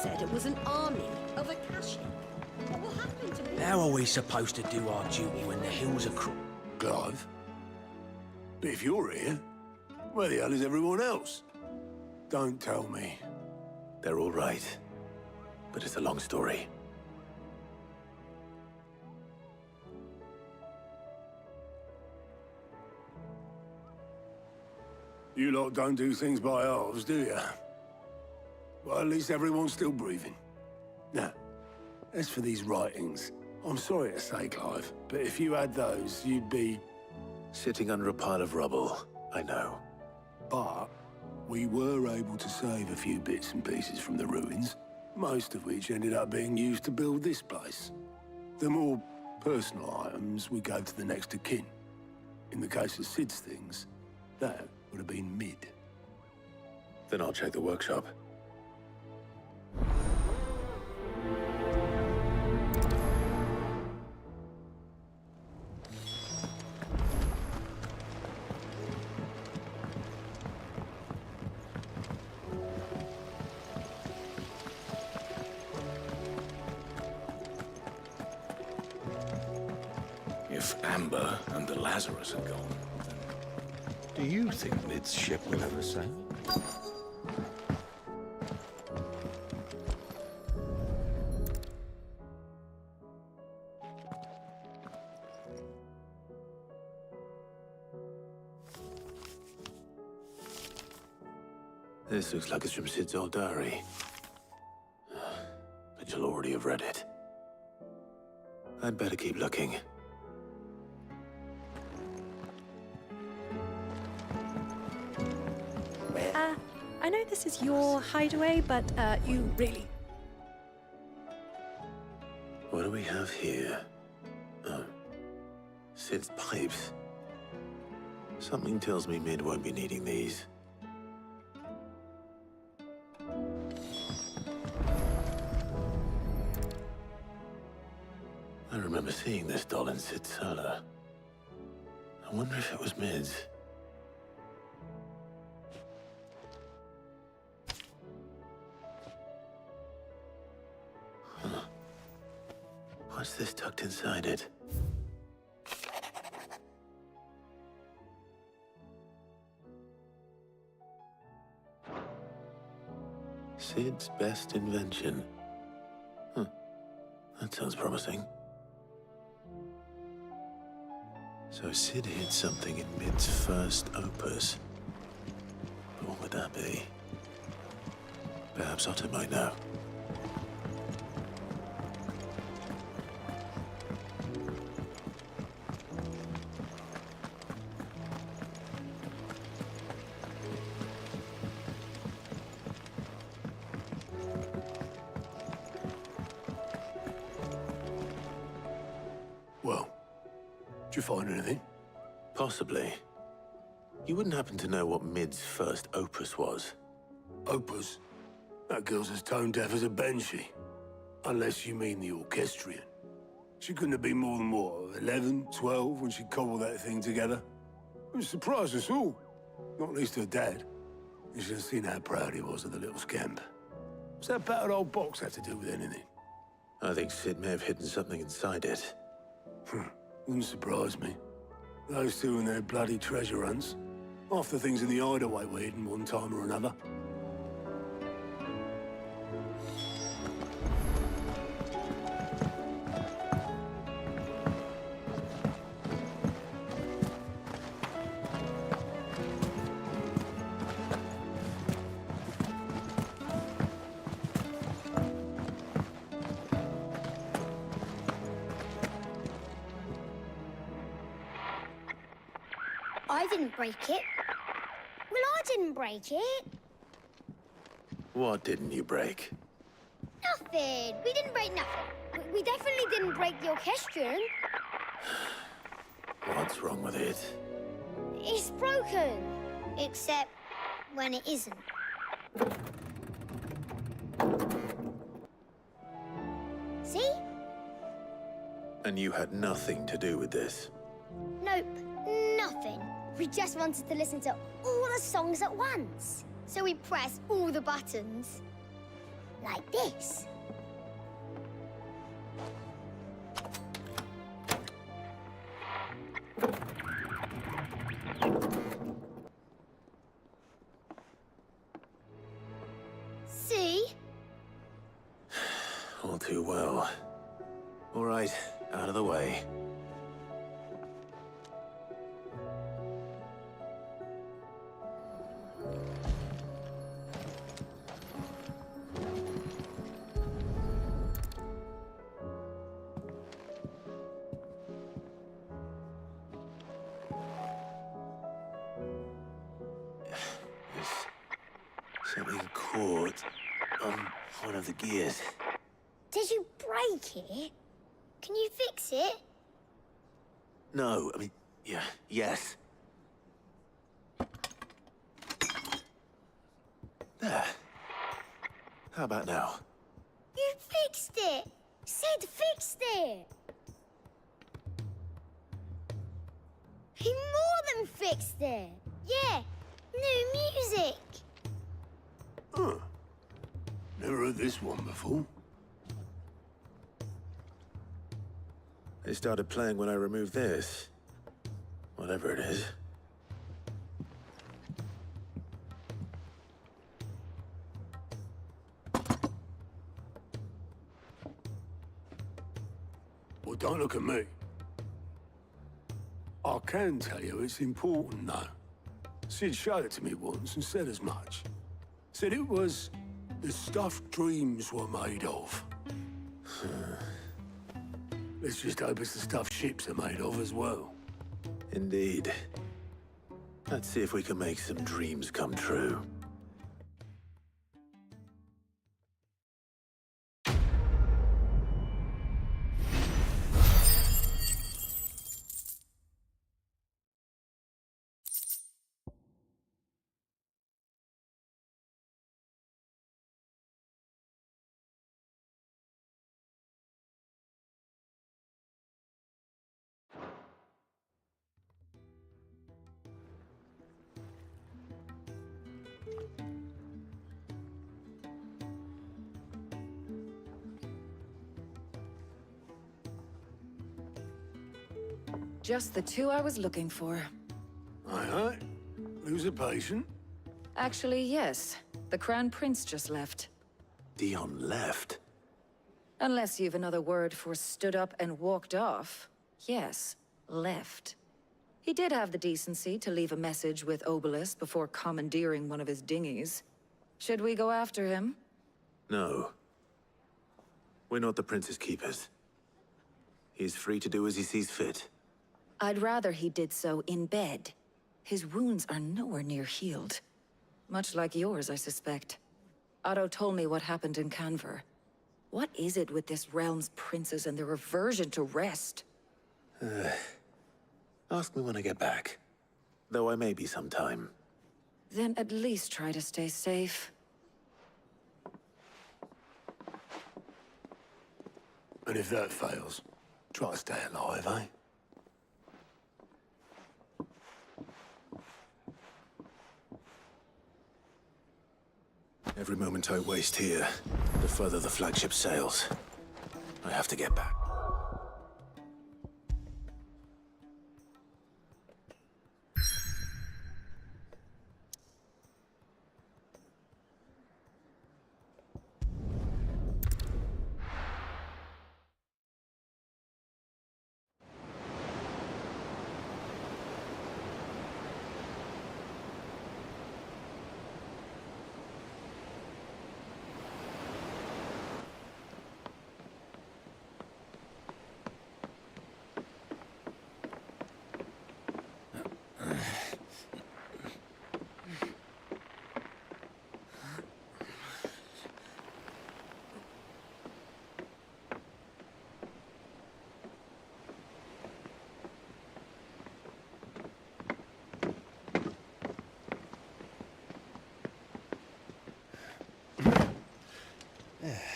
said it was an army of Akashi. What will happen to me? How are we supposed to do our duty when the hills are Clive? But if you're here, where the hell is everyone else? Don't tell me. They're all right. But it's a long story. You lot don't do things by halves, do you? Well, at least everyone's still breathing. Now, as for these writings, I'm sorry to say, Clive, but if you had those, you'd be... Sitting under a pile of rubble, I know. But we were able to save a few bits and pieces from the ruins, most of which ended up being used to build this place. The more personal items we gave to the next of kin. In the case of Sid's things, that would have been mid. Then I'll check the workshop. If Amber and the Lazarus are gone, do you think Mid's ship will ever sail? This looks like it's from Sid's old diary. But you'll already have read it. I'd better keep looking. I know this is your hideaway, but you really... What do we have here? Oh. Sid's pipes. Something tells me Mid won't be needing these. I remember seeing this doll in Sid's cellar. I wonder if it was Mid's. What's this tucked inside it? Sid's best invention. Huh. That sounds promising. So Sid hid something in Mid's first opus. But what would that be? Perhaps Otto might know. Well, did you find anything? Possibly. You wouldn't happen to know what Mid's first opus was? Opus? That girl's as tone-deaf as a banshee. Unless you mean the orchestrion. She couldn't have been more than, what, 11, 12 when she cobbled that thing together? It surprised us all. Not least her dad. You should have seen how proud he was of the little scamp. What's that battered old box have to do with anything? I think Sid may have hidden something inside it. Wouldn't surprise me. Those two and their bloody treasure hunts. Half the things in the hideaway were hidden one time or another. I didn't break it. Well, I didn't break it. What didn't you break? Nothing. We didn't break nothing. We definitely didn't break the orchestrion. What's wrong with it? It's broken. Except when it isn't. See? And you had nothing to do with this? Nope, nothing. We just wanted to listen to all the songs at once. So we pressed all the buttons. Like this. See? All too well. All right, out of the way. Something caught on one of the gears. Did you break it? Can you fix it? No, I mean, yes. There. How about now? You fixed it! Sid fixed it! He more than fixed it! Yeah, new music! Huh. Never heard this one before. They started playing when I removed this. Whatever it is. Well, don't look at me. I can tell you it's important, though. Sid showed it to me once and said as much. Said it was the stuff dreams were made of. Let's just hope it's the stuff ships are made of as well. Indeed. Let's see if we can make some dreams come true. Just the two I was looking for. Aye. Lose a patient? Actually, yes. The Crown Prince just left. Dion left. Unless you've another word for stood up and walked off. Yes, left. He did have the decency to leave a message with Obelisk before commandeering one of his dinghies. Should we go after him? No. We're not the Prince's keepers. He's free to do as he sees fit. I'd rather he did so in bed. His wounds are nowhere near healed. Much like yours, I suspect. Otto told me what happened in Canver. What is it with this realm's princes and their aversion to rest? Ask me when I get back. Though I may be sometime. Then at least try to stay safe. And if that fails, try to stay alive, eh? Every moment I waste here, the further the flagship sails. I have to get back.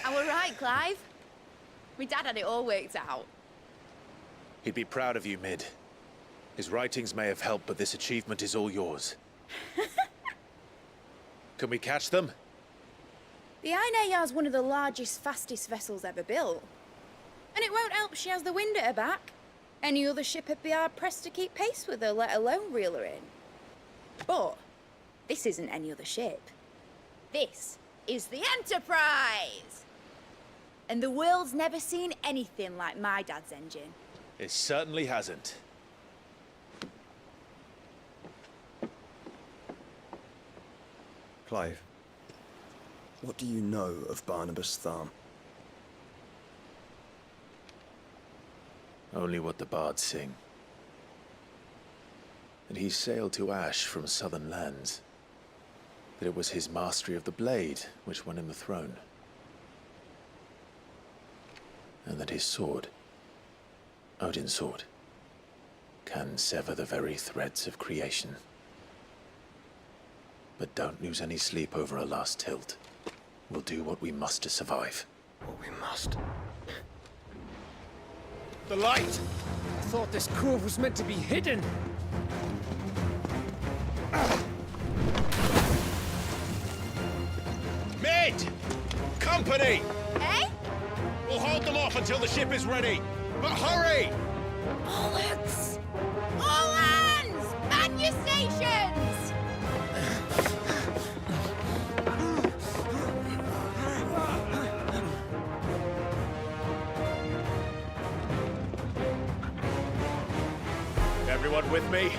And we're right, Clive. My dad had it all worked out. He'd be proud of you, Mid. His writings may have helped, but this achievement is all yours. Can we catch them? The Ainayar's one of the largest, fastest vessels ever built. And it won't help she has the wind at her back. Any other ship would be hard-pressed to keep pace with her, let alone reel her in. But this isn't any other ship. This is the Enterprise! And the world's never seen anything like my dad's engine. It certainly hasn't. Clive, what do you know of Barnabas Tharm? Only what the bards sing. That he sailed to Ash from southern lands. That it was his mastery of the blade which won him the throne. And that his sword, Odin's sword, can sever the very threads of creation. But don't lose any sleep over a last tilt. We'll do what we must to survive. What we must. The light! I thought this cove was meant to be hidden. Mid! Company! Eh? We'll hold them off until the ship is ready. But hurry! All hands! All hands! Man your stations! Everyone with me?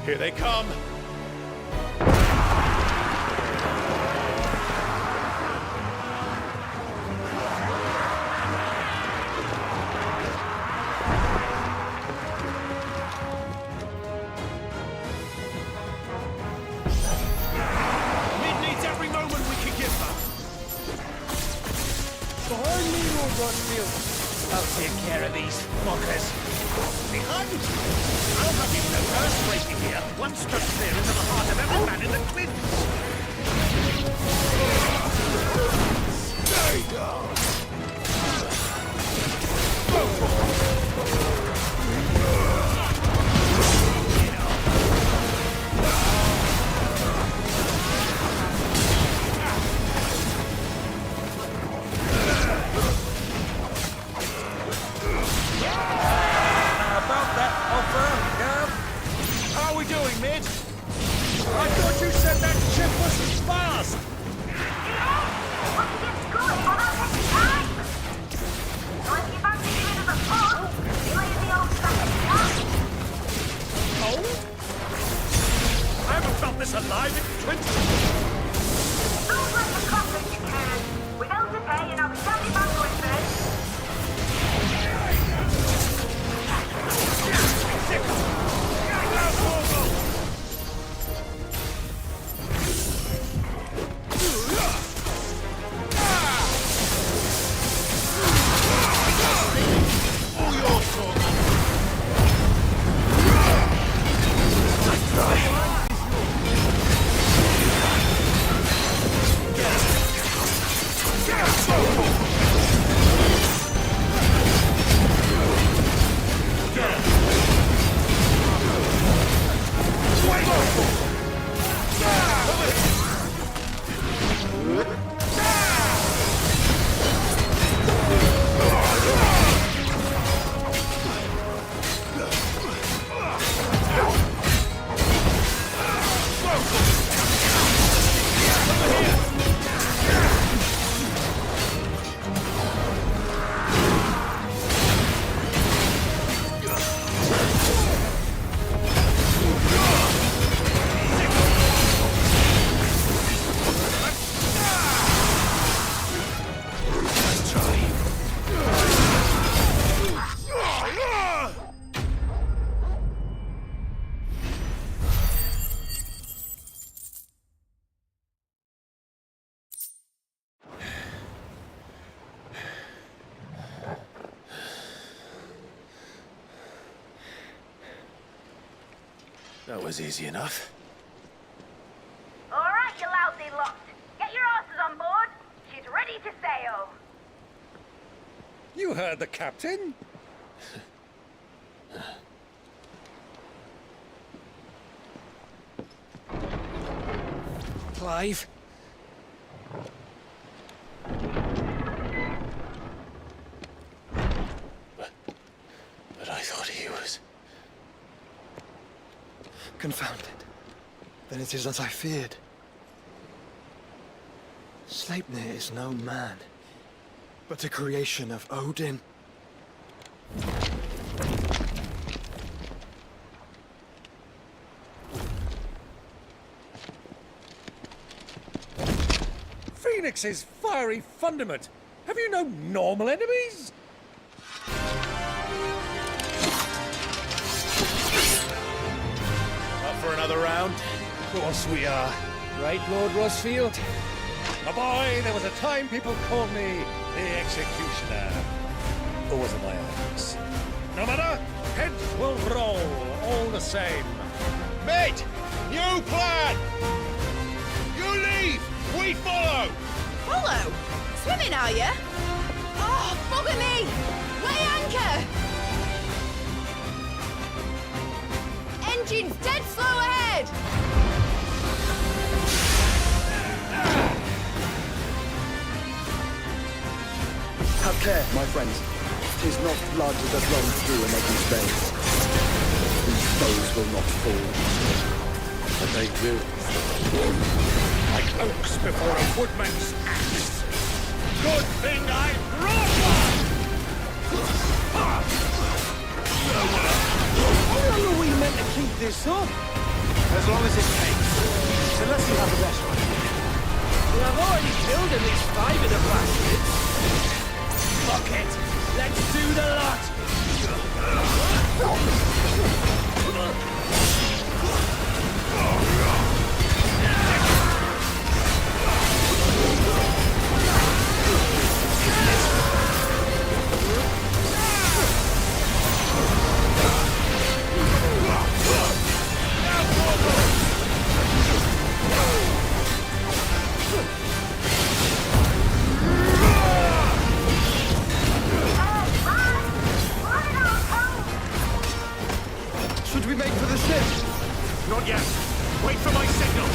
Here they come! Mid needs every moment we can give her! Behind me, Lord Rothfield. I'll take care of these fuckers. Behind you! I'll have you know earth breaking here, one struck clear into the heart of every man in the twins! Stay down! How are we doing, Mid? I thought you said that ship was fast! I haven't felt this alive in 20 Don't let the coffee you can. We know to pay and I'll be standing back with this. Go! That was easy enough. All right, you lousy lot. Get your asses on board. She's ready to sail. You heard the captain. Clive? But I thought he was... Confounded. Then it is as I feared. Sleipnir is no man, but a creation of Odin. Phoenix's fiery fundament. Have you no normal enemies? Up for another round? Of course we are. Right, Lord Rosfield? A boy, there was a time people called me the Executioner. Or was it my axe? No matter, heads will roll, all the same. Mate! New plan! You leave! We follow! Follow? Swimming, are you? Oh, bugger me! Weigh anchor! Engine's dead slow ahead! Have care, my friends. 'Tis not blood that runs through a nation's veins. These foes will not fall. But they will. Like oaks before a woodman's axe. Good thing I brought one! How long are we meant to keep this up? As long as it takes. So let's see how the rest run. Well, I've already killed at least 5 of the bastards. Fuck it! Let's do the lot! Should we make for the ship? Not yet. Wait for my signal.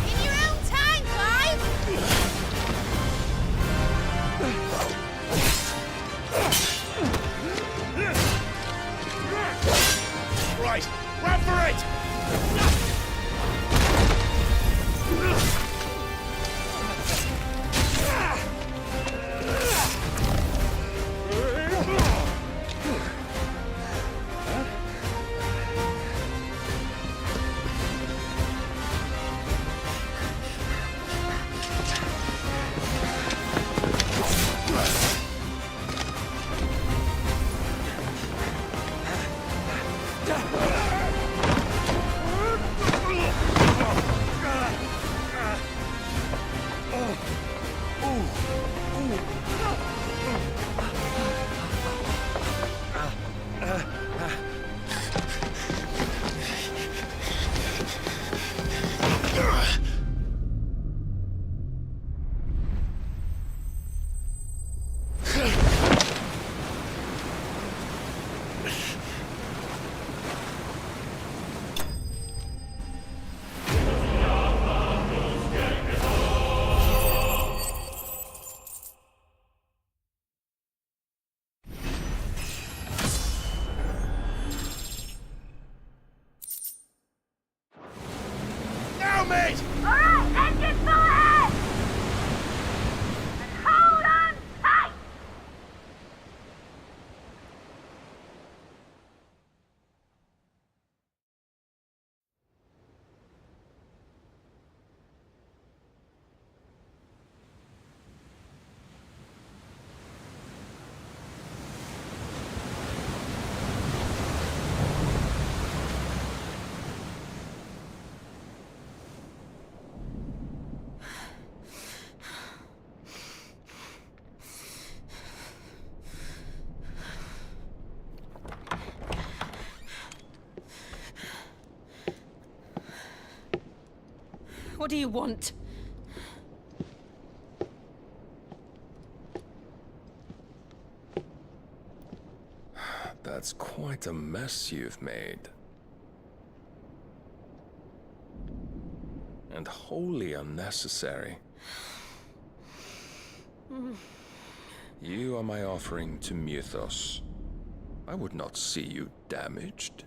In your own time, Clive! Right, run for it! Now, mate! All right, engine full ahead! And hold on tight! What do you want? That's quite a mess you've made. And wholly unnecessary. You are my offering to Mythos. I would not see you damaged.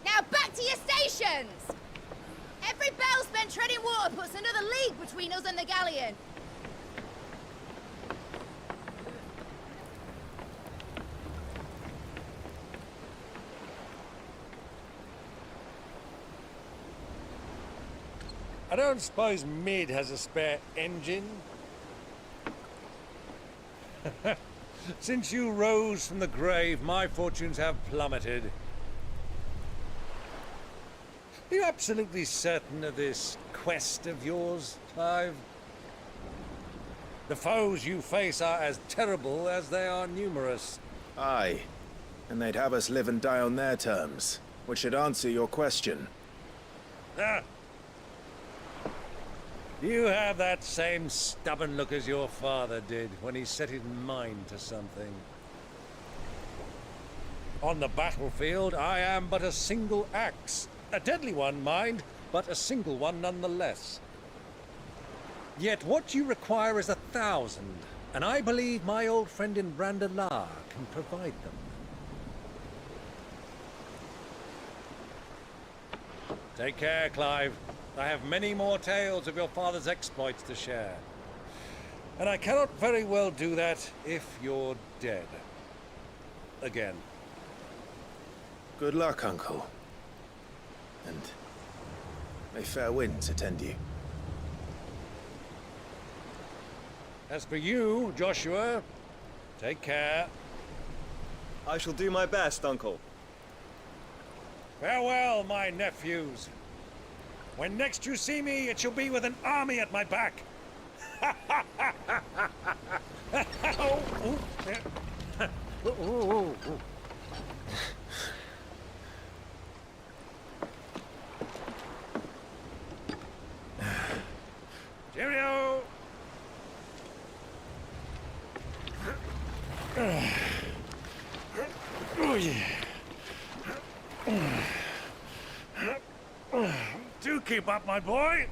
Now back to your stations! Every bell spent treading water puts another league between us and the galleon. I don't suppose Mid has a spare engine? Since you rose from the grave, my fortunes have plummeted. Are you absolutely certain of this quest of yours, Clive? The foes you face are as terrible as they are numerous. Aye. And they'd have us live and die on their terms, which should answer your question. Ah. You have that same stubborn look as your father did when he set his mind to something. On the battlefield, I am but a single axe. A deadly one, mind, but a single one nonetheless. Yet what you require is 1,000, and I believe my old friend in Brandalar can provide them. Take care, Clive. I have many more tales of your father's exploits to share. And I cannot very well do that if you're dead. Again. Good luck, Uncle. And may fair winds attend you. As for you, Joshua, take care. I shall do my best, Uncle. Farewell, my nephews. When next you see me, it shall be with an army at my back. Cheerio! Do keep up, my boy.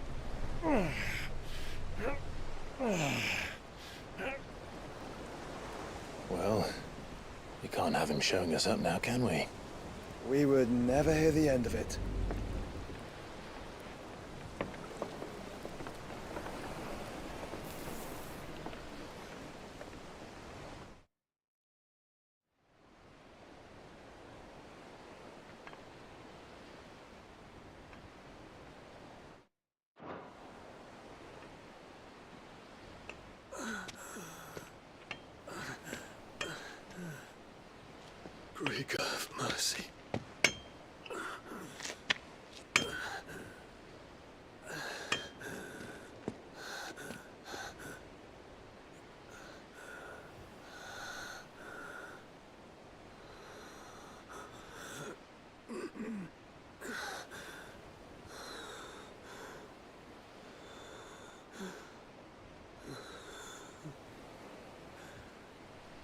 Well, we can't have him showing us up now, can we? We would never hear the end of it. Creaker of mercy.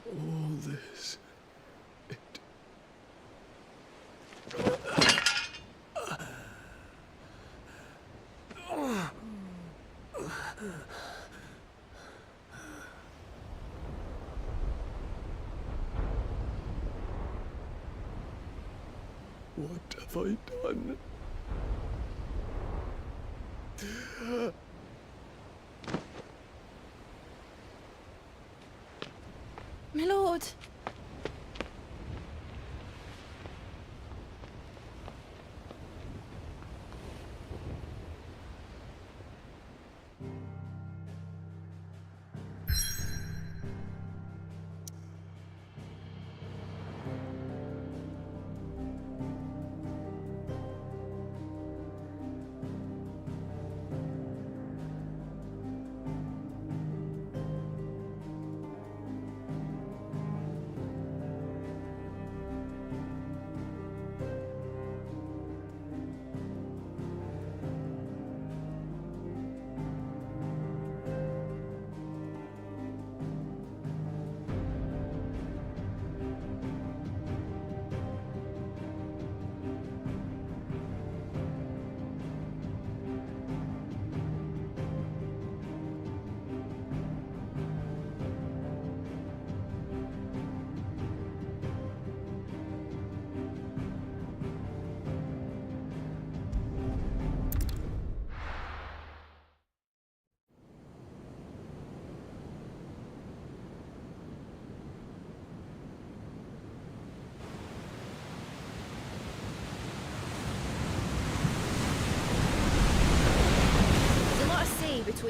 All this. What have I done? My lord.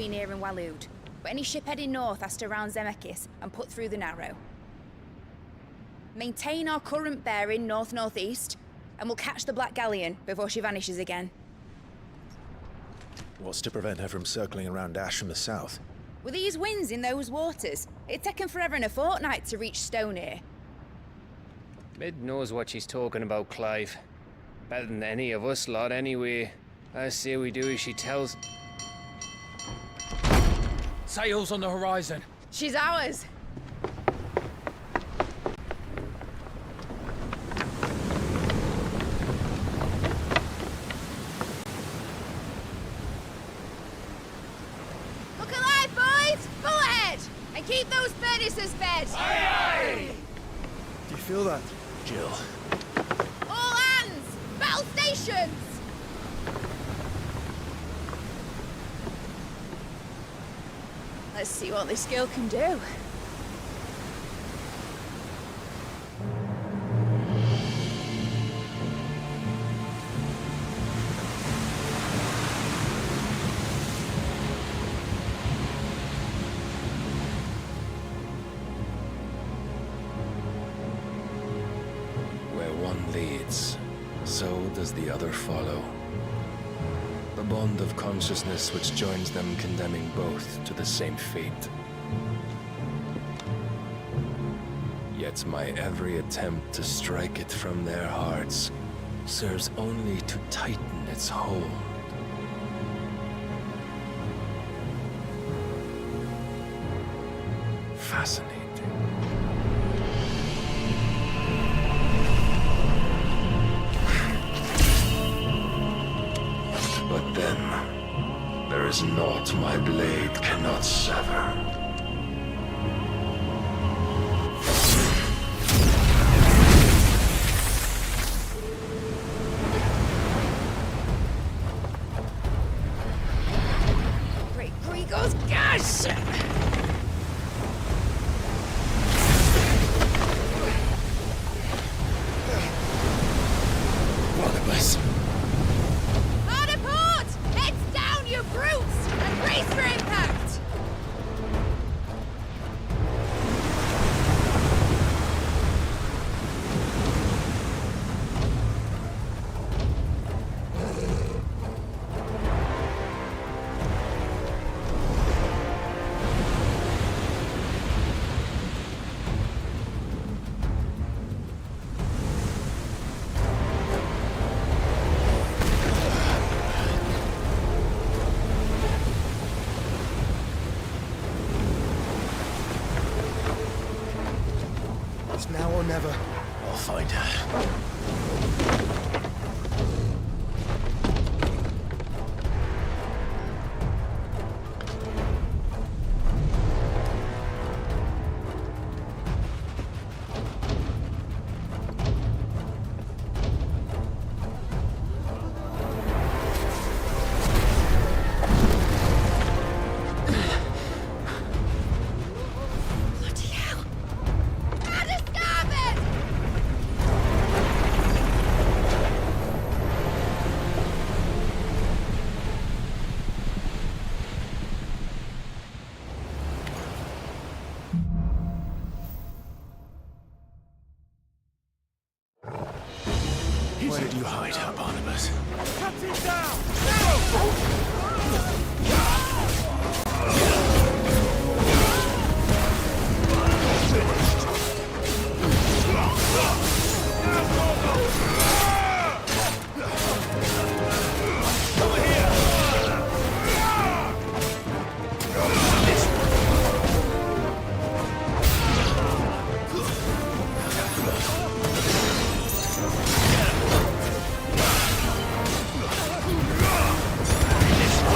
between here and Waloed, but any ship heading north has to round Zemeckis and put through the Narrow. Maintain our current bearing north-northeast, and we'll catch the Black Galleon before she vanishes again. What's to prevent her from circling around Ash from the south? With these winds in those waters, it'd taken forever and a fortnight to reach Stonehenge. Mid knows what she's talking about, Clive. Better than any of us lot, anyway. I say we do as she tells. Sails on the horizon. She's ours. Look alive, boys! Full ahead! And keep those furnaces fed! Aye, aye! Do you feel that? Jill. All hands! Battle stations! Let's see what this girl can do. Where one leads, so does the other follow. The bond of consciousness which joins them, condemning both to the same fate. Yet my every attempt to strike it from their hearts serves only to tighten its hold. Fascinating. But then, there is naught my blade cannot sever. Great Grigos, gosh! Barnabas. Hard a port! Heads down, you brutes! And brace for impact! It's now or never. I'll find her. Bloody hell! Add a starboard! Where did you hide her, Barnabas? Captain down! This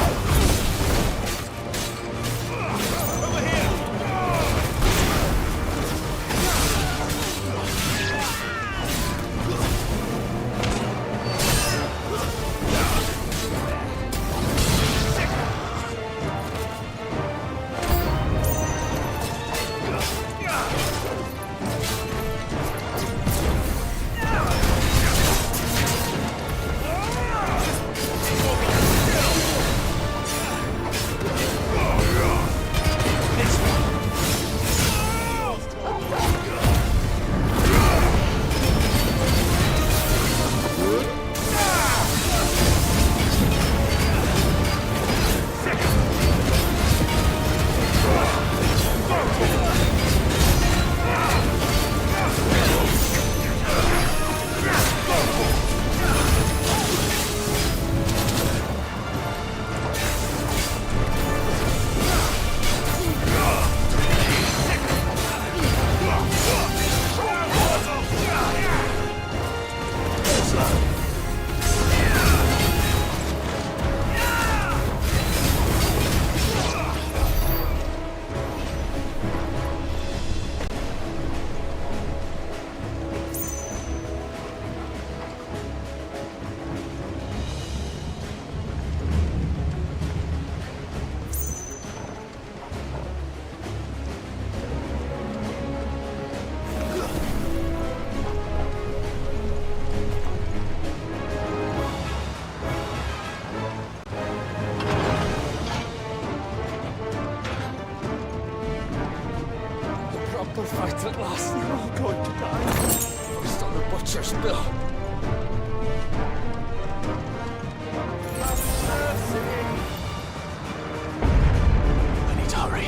at last. You're all going to die. First on the butcher's bill. I need to hurry.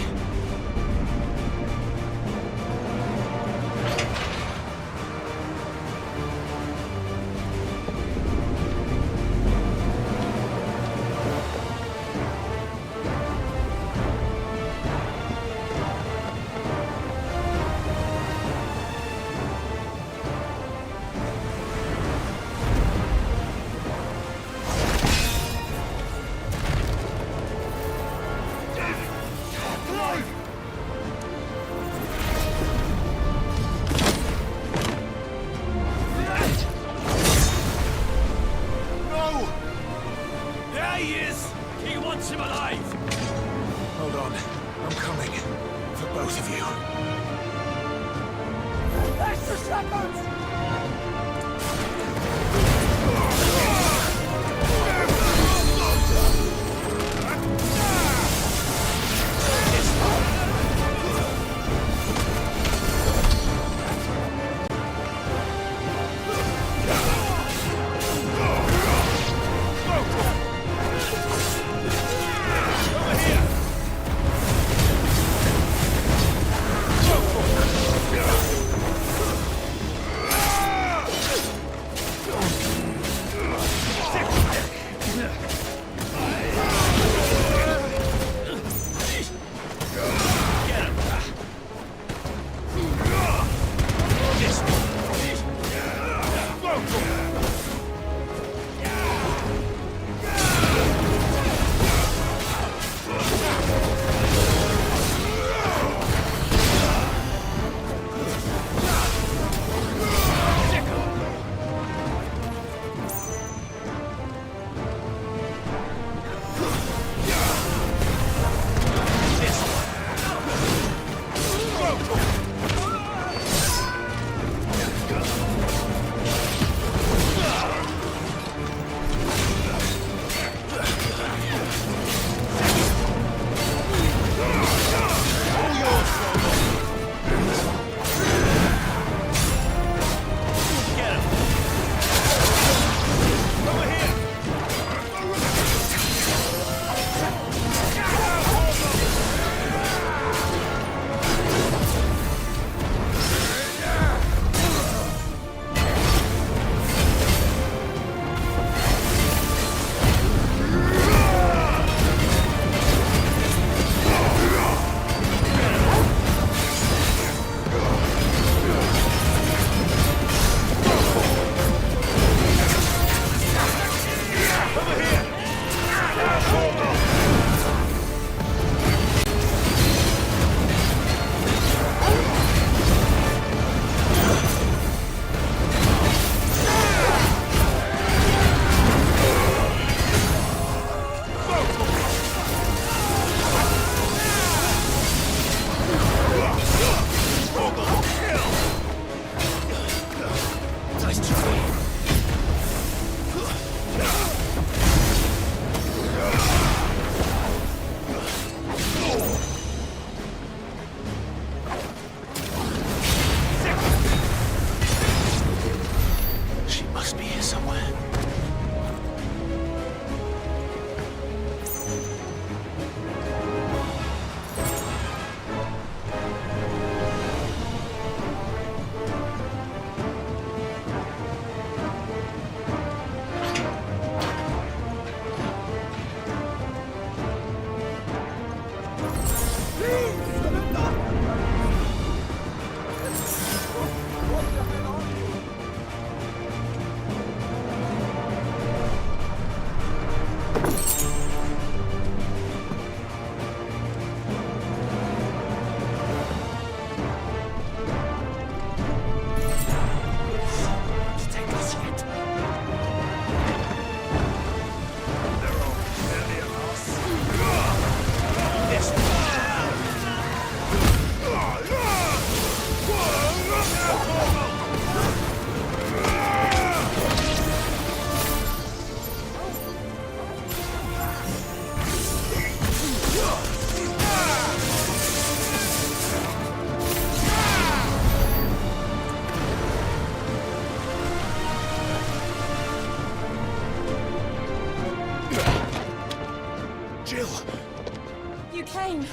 flame.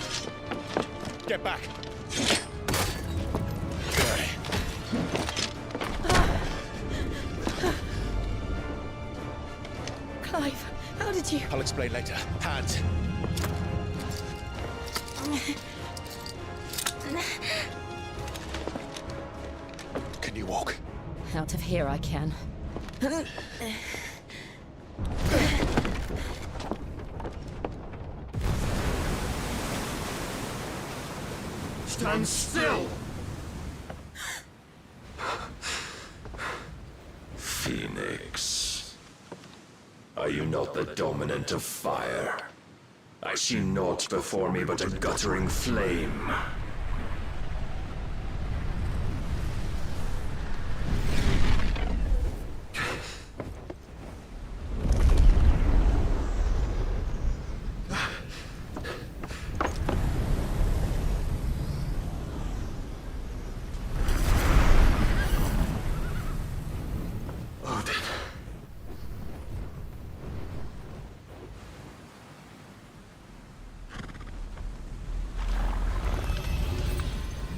Get back. Clive, how did you... I'll explain later. Hands. Can you walk? Out of here I can. Stand still! Phoenix. Are you not the dominant of fire? I see naught before me but a guttering flame.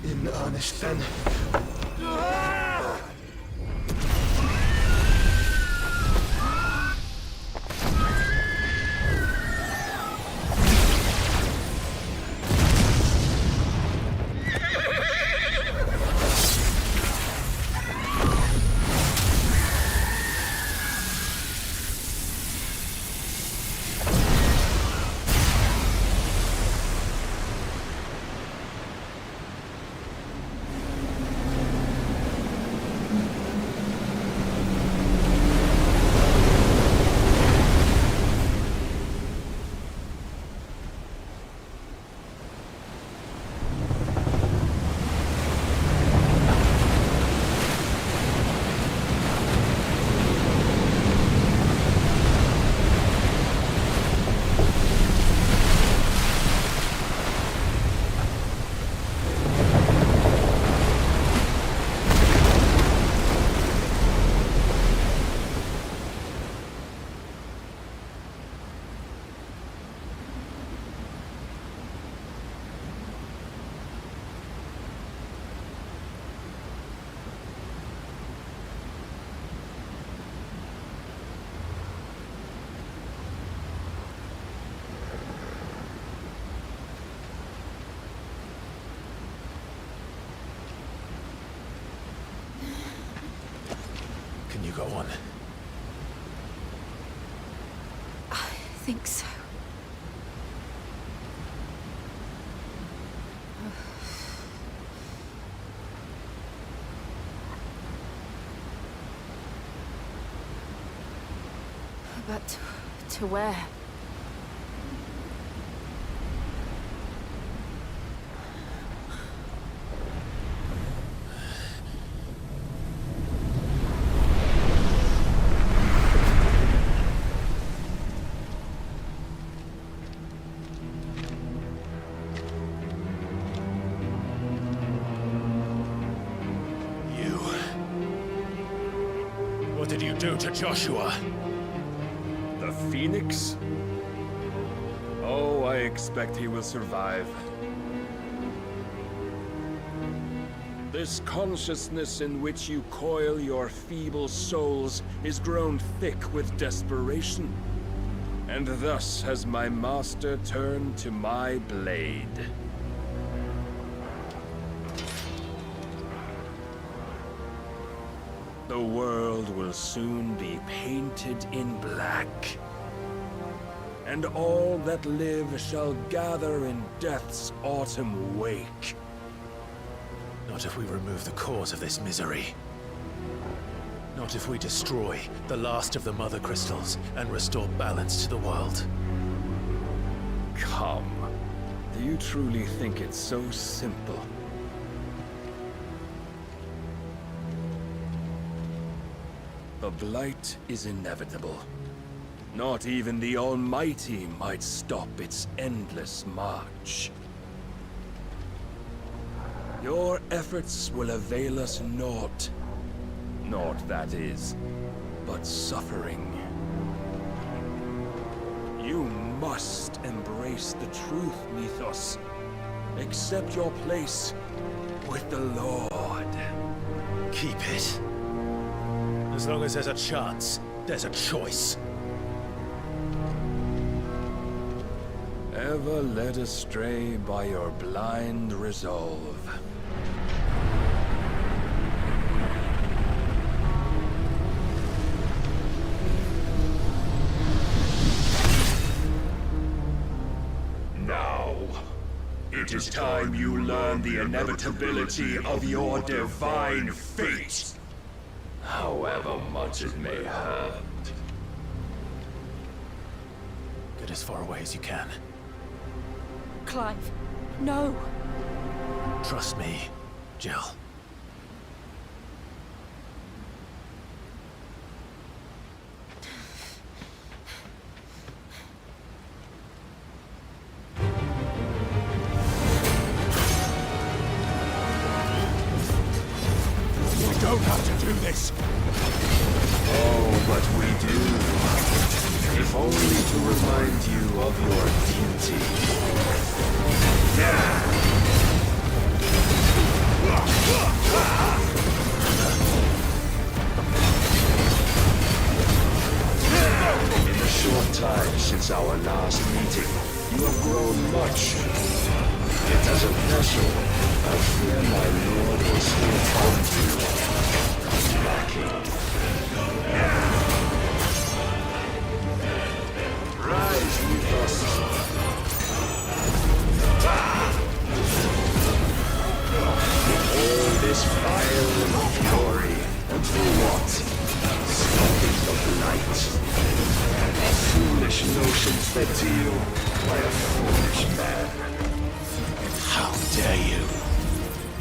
In earnest, then. Can you go on? I think so. But to where? What did you do to Joshua? The Phoenix? Oh, I expect he will survive. This consciousness in which you coil your feeble souls is grown thick with desperation. And thus has my master turned to my blade. The world will soon be painted in black. And all that live shall gather in death's autumn wake. Not if we remove the cause of this misery. Not if we destroy the last of the Mother Crystals and restore balance to the world. Come. Do you truly think it's so simple? The blight is inevitable. Not even the Almighty might stop its endless march. Your efforts will avail us naught. Naught, that is, but suffering. You must embrace the truth, Mythos. Accept your place with the Lord. Keep it. As long as there's a chance, there's a choice. Ever led astray by your blind resolve. Now, it is time you learn the inevitability of your divine fate, however much it may hurt. Get as far away as you can. Clive, no. Trust me, Jill. We don't have to do this. Oh, but we do. If only to remind you of your duty. In the short time since our last meeting, you have grown much. Yet as a vessel, I fear my lord will still find you lacking. Rise, Mythos. All this fire and fury, and for what? Stopping the light. A foolish notion fed to you by a foolish man. How dare you?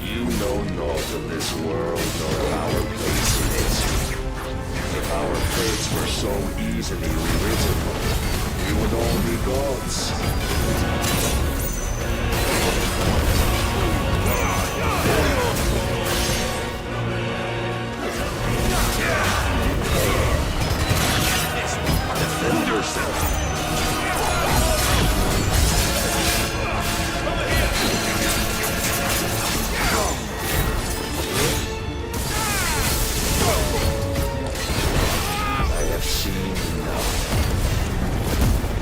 You know naught of this world nor of our place in it. If our fates were so easily rewritten, we would all be gods. Defend yourself! I have seen enough.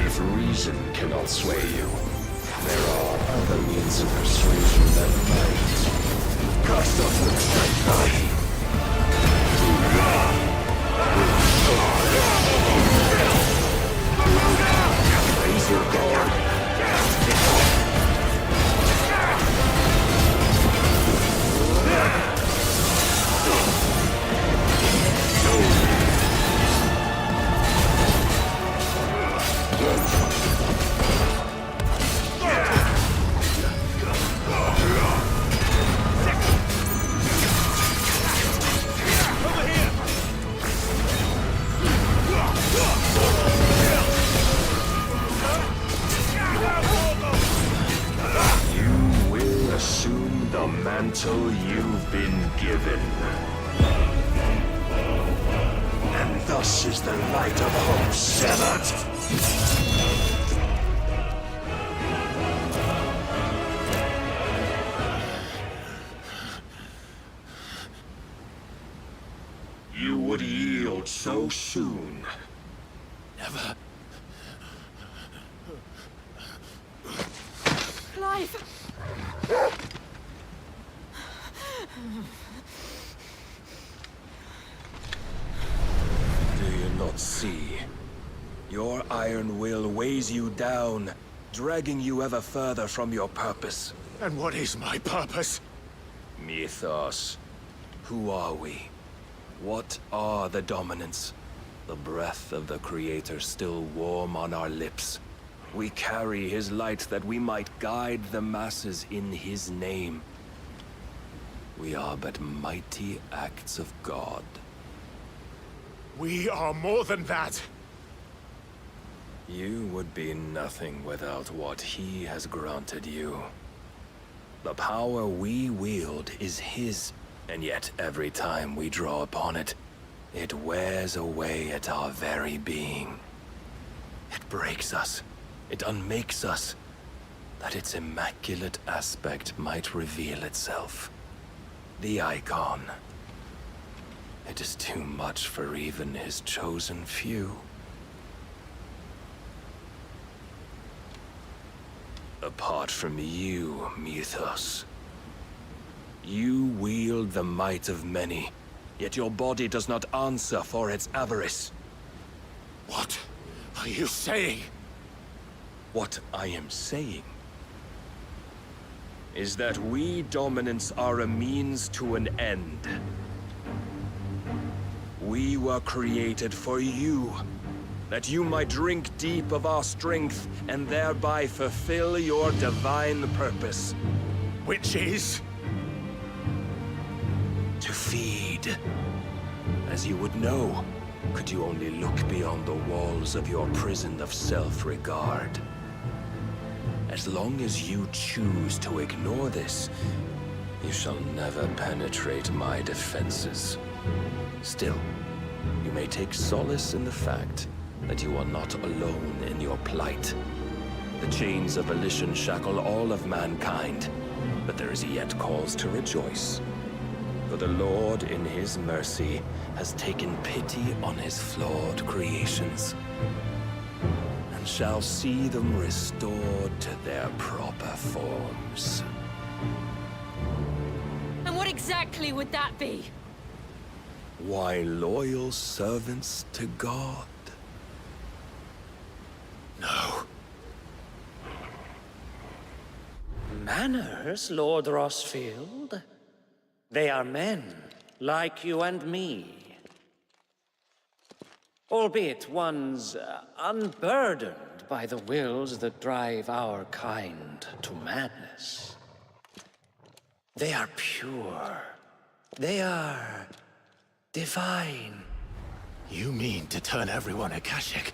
If reason cannot sway you, there are other means of persuasion that might. Cast off the strength. Raise your guard. Mantle you've been given. And thus is the light of hope severed. You would yield so soon. Never. Clive! Do you not see? Your iron will weighs you down, dragging you ever further from your purpose. And what is my purpose? Mythos. Who are we? What are the dominants? The breath of the Creator still warm on our lips. We carry his light that we might guide the masses in his name. We are but mighty acts of God. We are more than that. You would be nothing without what he has granted you. The power we wield is his, and yet every time we draw upon it, it wears away at our very being. It breaks us. It unmakes us. That its immaculate aspect might reveal itself. The icon. It is too much for even his chosen few. Apart from you, Mythos. You wield the might of many, yet your body does not answer for its avarice. What are you saying? What I am saying is that we dominants are a means to an end. We were created for you, that you might drink deep of our strength and thereby fulfill your divine purpose. Which is? To feed. As you would know, could you only look beyond the walls of your prison of self-regard. As long as you choose to ignore this, you shall never penetrate my defenses. Still, you may take solace in the fact that you are not alone in your plight. The chains of volition shackle all of mankind, but there is yet cause to rejoice. For the Lord, in his mercy, has taken pity on his flawed creations, and shall see them restored to their proper forms. And what exactly would that be? Why, loyal servants to God. No. Manners, Lord Rosfield? They are men, like you and me. Albeit ones unburdened by the wills that drive our kind to madness. They are pure. They are divine. You mean to turn everyone Akashic?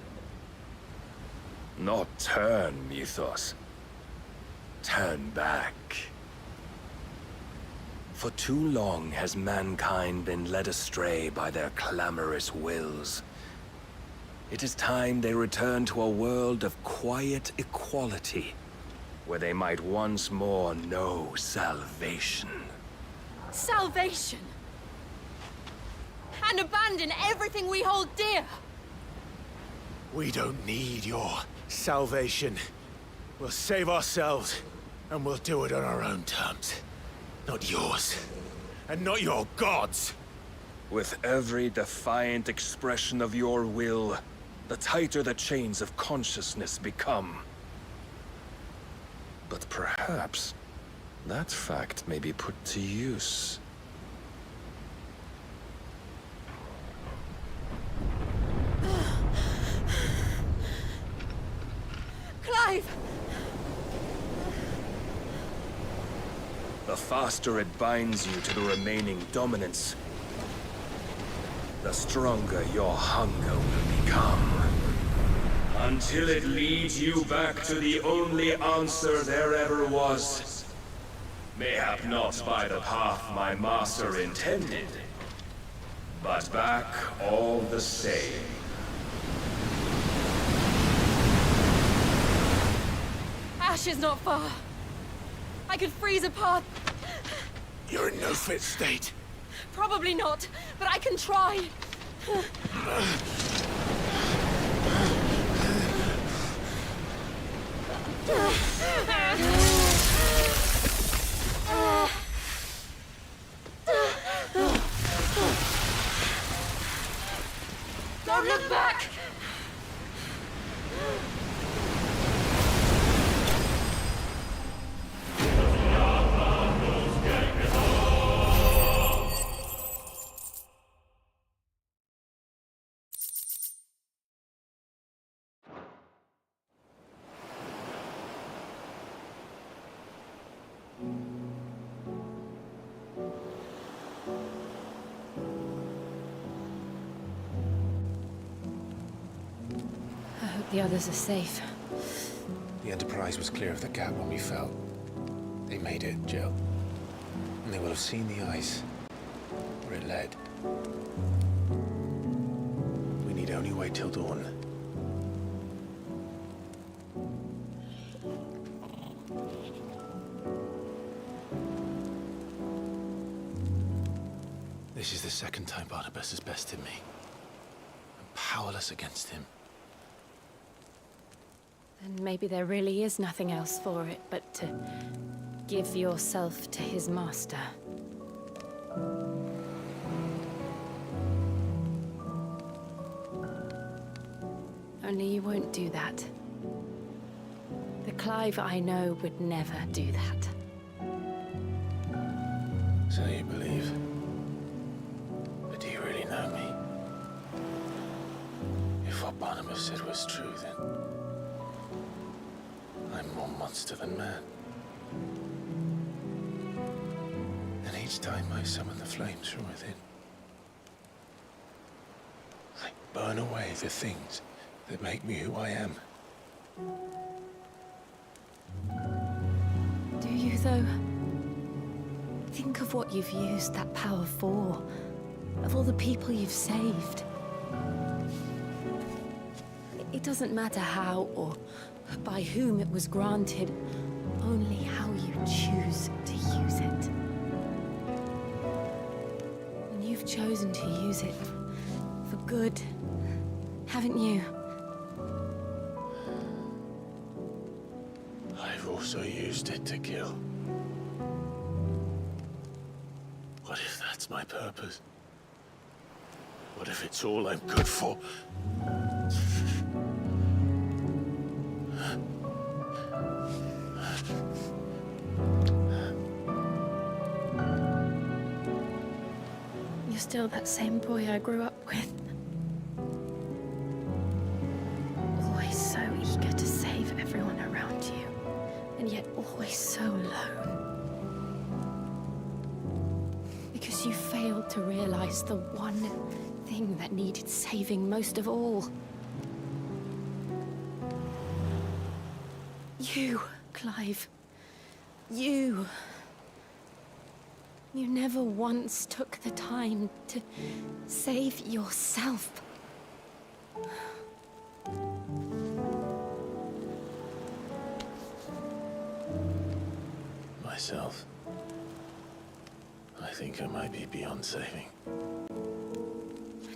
Not turn, Mythos. Turn back. For too long has mankind been led astray by their clamorous wills. It is time they return to a world of quiet equality, where they might once more know salvation. Salvation? And abandon everything we hold dear? We don't need your salvation. We'll save ourselves, and we'll do it on our own terms. Not yours. And not your gods! With every defiant expression of your will, the tighter the chains of consciousness become. But perhaps that fact may be put to use. Clive! The faster it binds you to the remaining dominance, the stronger your hunger will become. Until it leads you back to the only answer there ever was. Mayhap not by the path my master intended, but back all the same. Ash is not far. I could freeze a path. You're in no fit state. Probably not, but I can try. Don't look back! The others are safe. The Enterprise was clear of the gap when we fell. They made it, Jill. And they will have seen the ice, where it led. We need only wait till dawn. second time Barnabas has bested me. I'm powerless against him. Then maybe there really is nothing else for it but to give yourself to his master. Only you won't do that. The Clive I know would never do that. So you believe? But do you really know me? If what Barnabas said was true, then I'm more monster than man. And each time I summon the flames from within, I burn away the things that make me who I am. Do you, though? Think of what you've used that power for, of all the people you've saved. It doesn't matter how or by whom it was granted, only how you choose to use it. And you've chosen to use it for good, haven't you? I've also used it to kill. What if that's my purpose? What if it's all I'm good for? You're still that same boy I grew up with. Always so eager to save everyone around you, and yet always so alone. Because you failed to realize the one thing that needed saving most of all. You, Clive. You. You never once took the time to save yourself. Myself? I think I might be beyond saving.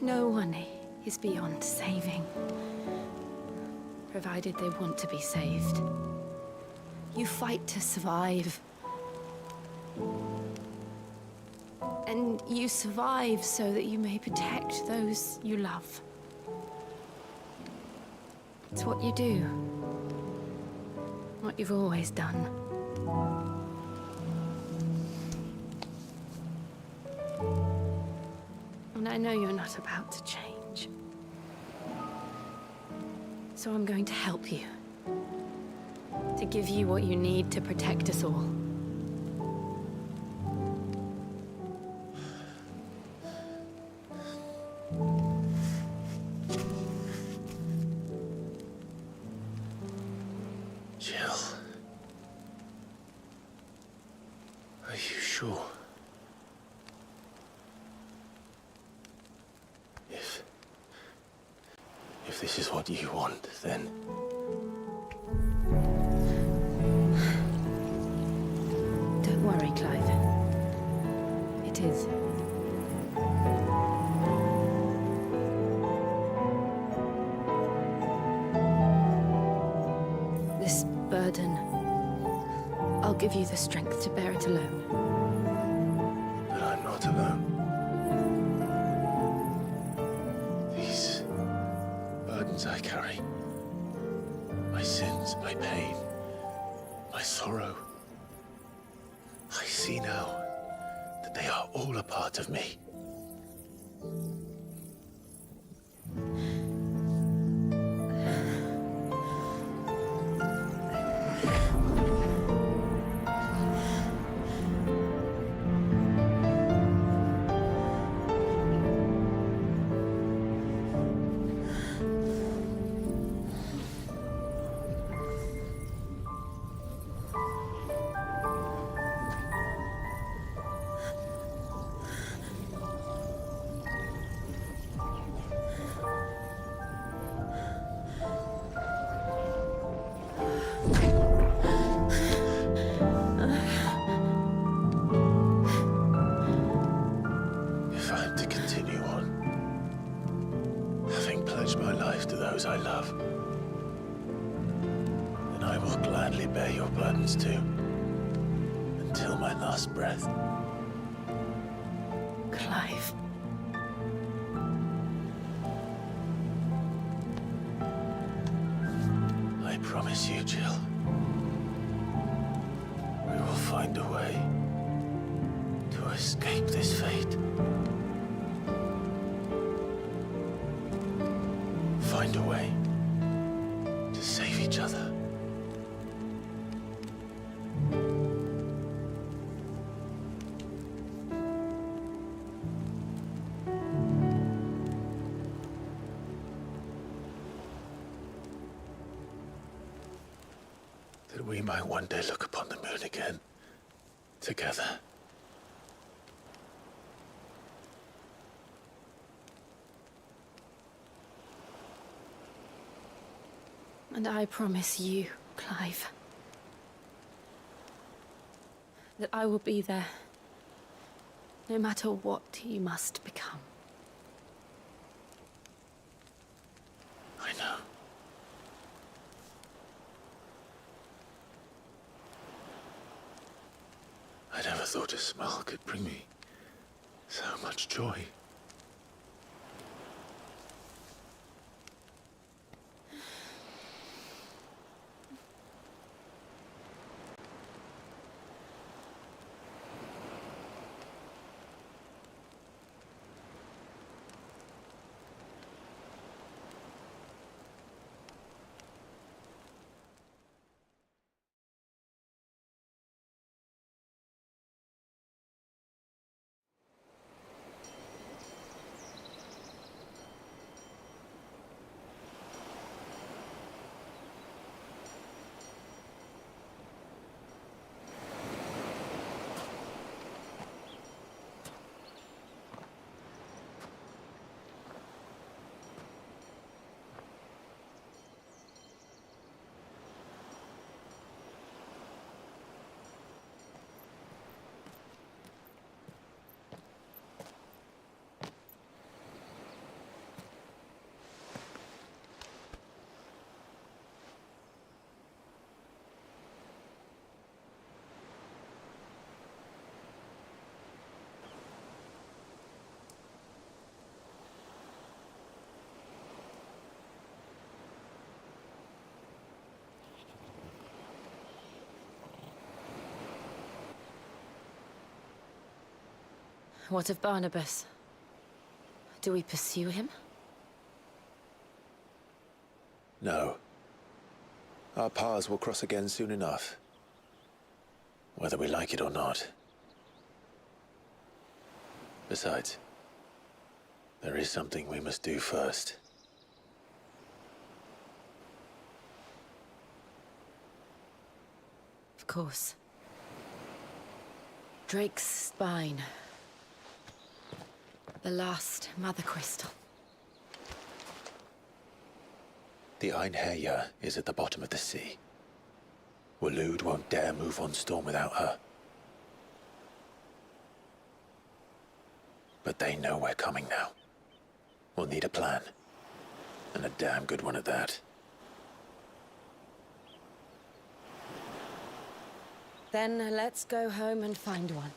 No one is beyond saving, provided they want to be saved. You fight to survive. And you survive so that you may protect those you love. It's what you do. What you've always done. And I know you're not about to change. So I'm going to help you. To give you what you need to protect us all. Jill. Are you sure? If this is what you want, then... Don't worry, Clive. It is. This burden, I'll give you the strength to bear it alone. But I'm not alone. These burdens I carry, my sins, my pain, my sorrow, I see now that they are all a part of me. pledge my life to those I love, then I will gladly bear your burdens too, until my last breath. Clive. I promise you, Jill, we will find a way to escape this fate. Find a way to save each other. That we might one day look upon the moon again, together. And I promise you, Clive, that I will be there, no matter what you must become. I know. I never thought a smile could bring me so much joy. What of Barnabas? Do we pursue him? No. Our paths will cross again soon enough, whether we like it or not. Besides, there is something we must do first. Of course. Drake's spine. The last Mother Crystal. The Einherja is at the bottom of the sea. Waloed won't dare move on Storm without her. But they know we're coming now. We'll need a plan. And a damn good one at that. Then let's go home and find one.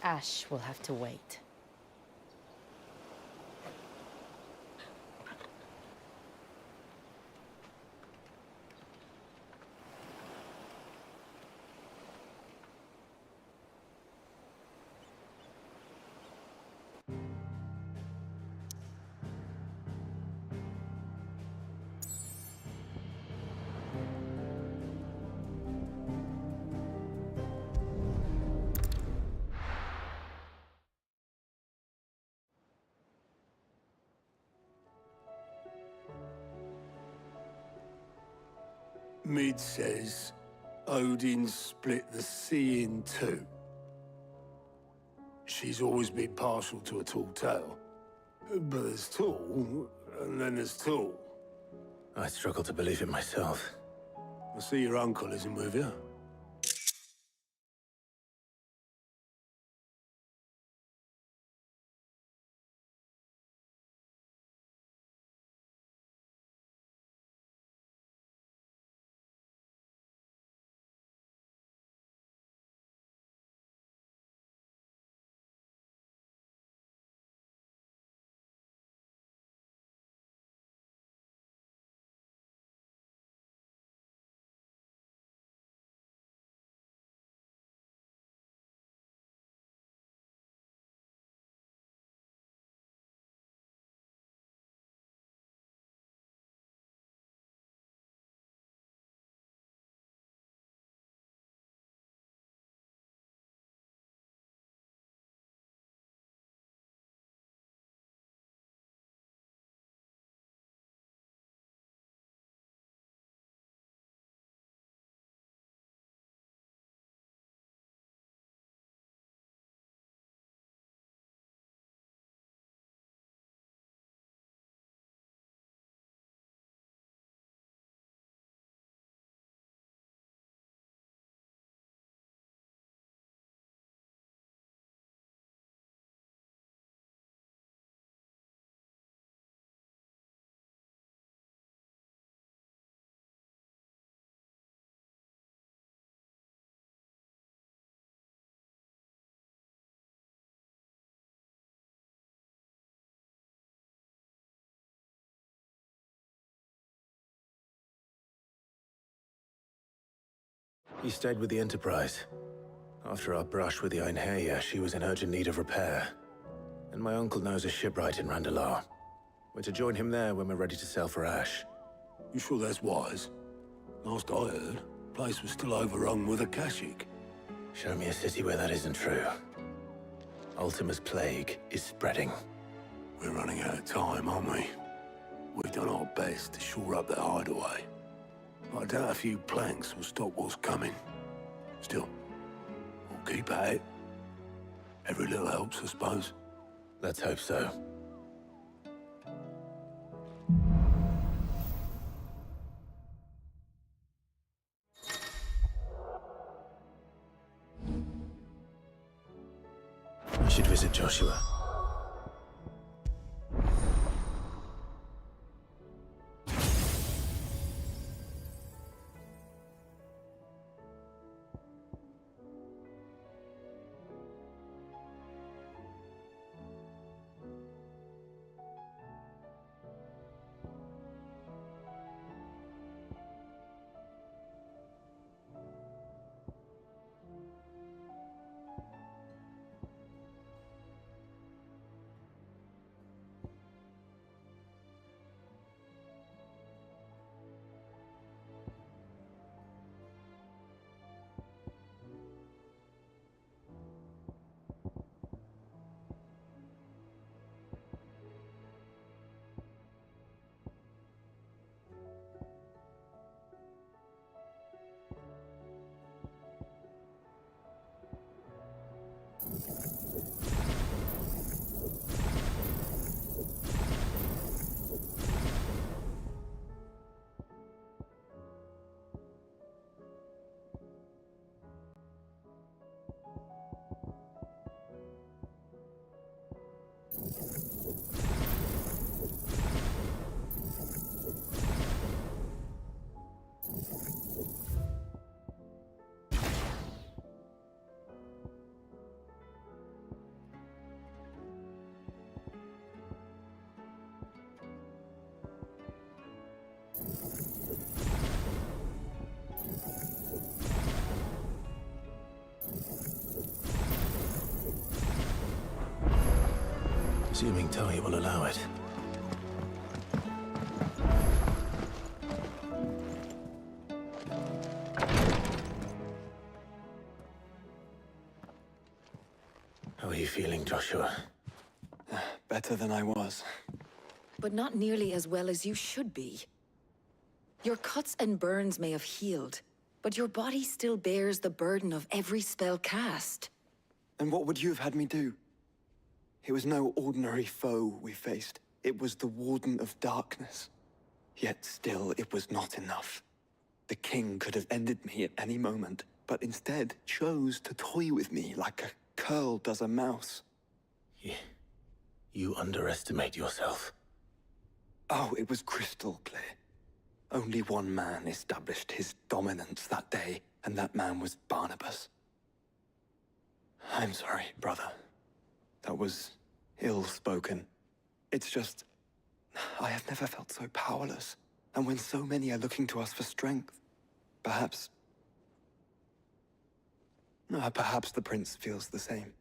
Ash will have to wait. Mid says Odin split the sea in two. She's always been partial to a tall tale. But there's tall, and then there's tall. I struggle to believe it myself. I see your uncle isn't with you. He stayed with the Enterprise. After our brush with the Einherja, she was in urgent need of repair. And my uncle knows a shipwright in Randalar. We're to join him there when we're ready to sail for Ash. You sure that's wise? Last I heard, the place was still overrun with Akashic. Show me a city where that isn't true. Ultima's plague is spreading. We're running out of time, aren't we? We've done our best to shore up that hideaway. But I doubt a few planks will stop what's coming. Still, we'll keep at it. Every little helps, I suppose. Let's hope so. I should visit Joshua. Assuming Toei will allow it. How are you feeling, Joshua? Better than I was. But not nearly as well as you should be. Your cuts and burns may have healed, but your body still bears the burden of every spell cast. And what would you have had me do? It was no ordinary foe we faced. It was the Warden of Darkness. Yet still, it was not enough. The king could have ended me at any moment, but instead chose to toy with me like a curl does a mouse. You underestimate yourself. Oh, it was crystal clear. Only one man established his dominance that day, and that man was Barnabas. I'm sorry, brother. That was ill-spoken. It's just, I have never felt so powerless. And when so many are looking to us for strength, perhaps the prince feels the same.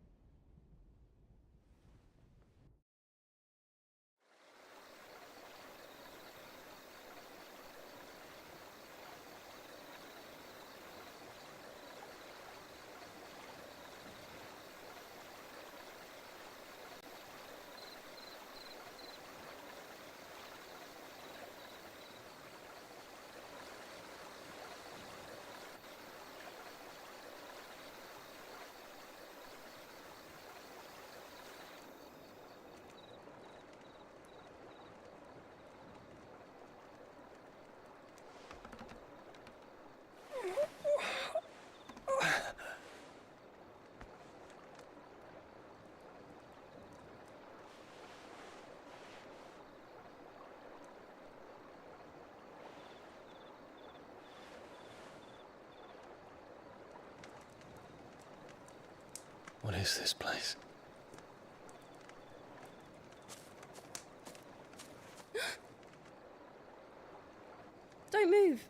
What is this place? Don't move.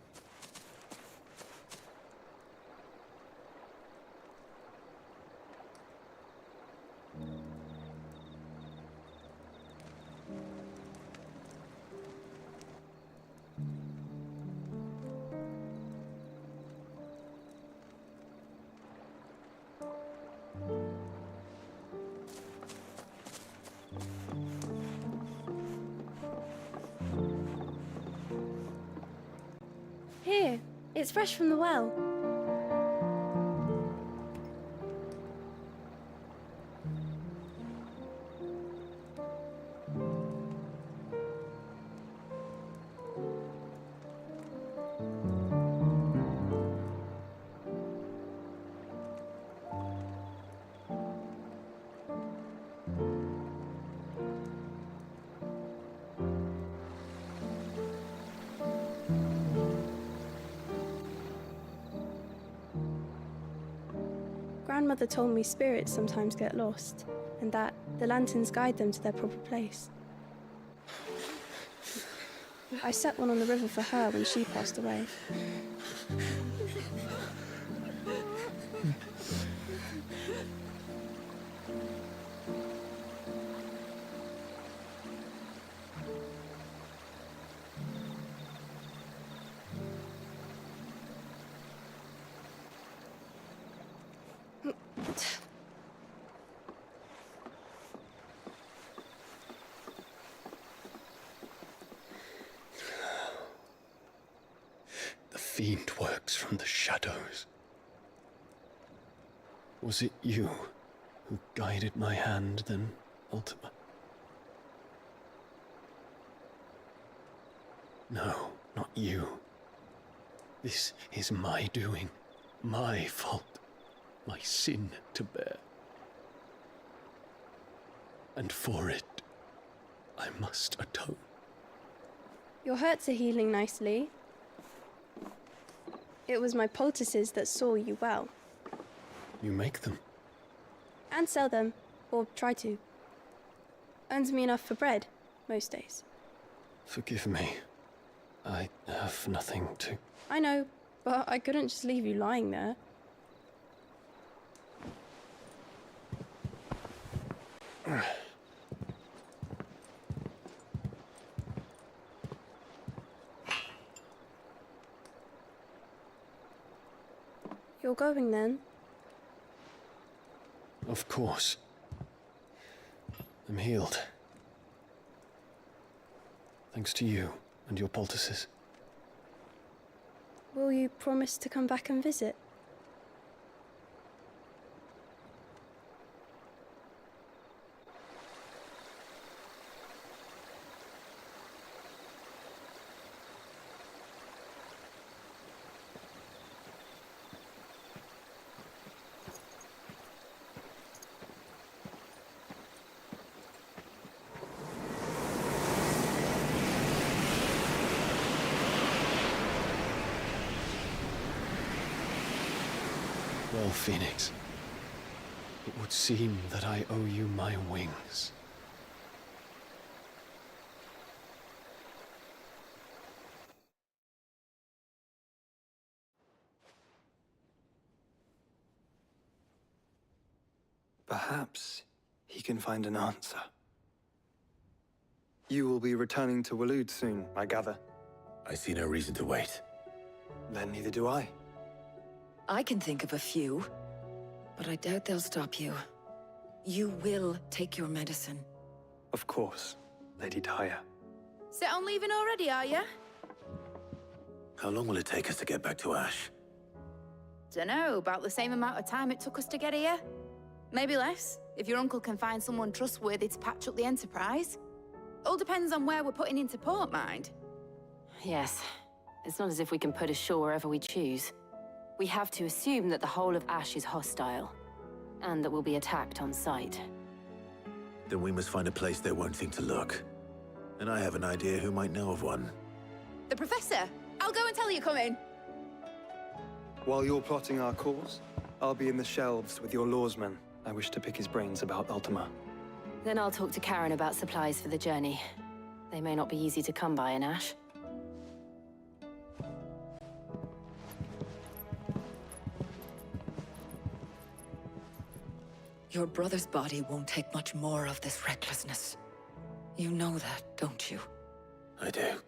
It's fresh from the well. Grandmother told me spirits sometimes get lost, and that the lanterns guide them to their proper place. I set one on the river for her when she passed away. The fiend works from the shadows. Was it you who guided my hand then, Ultima? No, not you. This is my doing, my fault, my sin to bear. And for it, I must atone. Your hurts are healing nicely. It was my poultices that saw you well. You make them? And sell them, or try to. Earns me enough for bread, most days. Forgive me. I have nothing to... I know, but I couldn't just leave you lying there. You're going then? Of course. I'm healed. Thanks to you and your poultices. Will you promise to come back and visit? Well, Phoenix, it would seem that I owe you my wings. Perhaps he can find an answer. You will be returning to Waloed soon, I gather. I see no reason to wait. Then neither do I. I can think of a few, but I doubt they'll stop you. You will take your medicine. Of course, Lady Daya. Set on leaving already, are you? How long will it take us to get back to Ash? Dunno, about the same amount of time it took us to get here. Maybe less, if your uncle can find someone trustworthy to patch up the Enterprise. All depends on where we're putting into port, mind. Yes. It's not as if we can put ashore wherever we choose. We have to assume that the whole of Ash is hostile, and that we'll be attacked on sight. Then we must find a place they won't think to look. And I have an idea who might know of one. The Professor! I'll go and tell you come in. While you're plotting our course, I'll be in the shelves with your lawsman. I wish to pick his brains about Ultima. Then I'll talk to Karen about supplies for the journey. They may not be easy to come by in Ash. Your brother's body won't take much more of this recklessness. You know that, don't you? I do.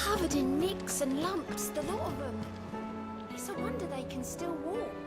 Covered in nicks and lumps, the lot of them. It's a wonder they can still walk.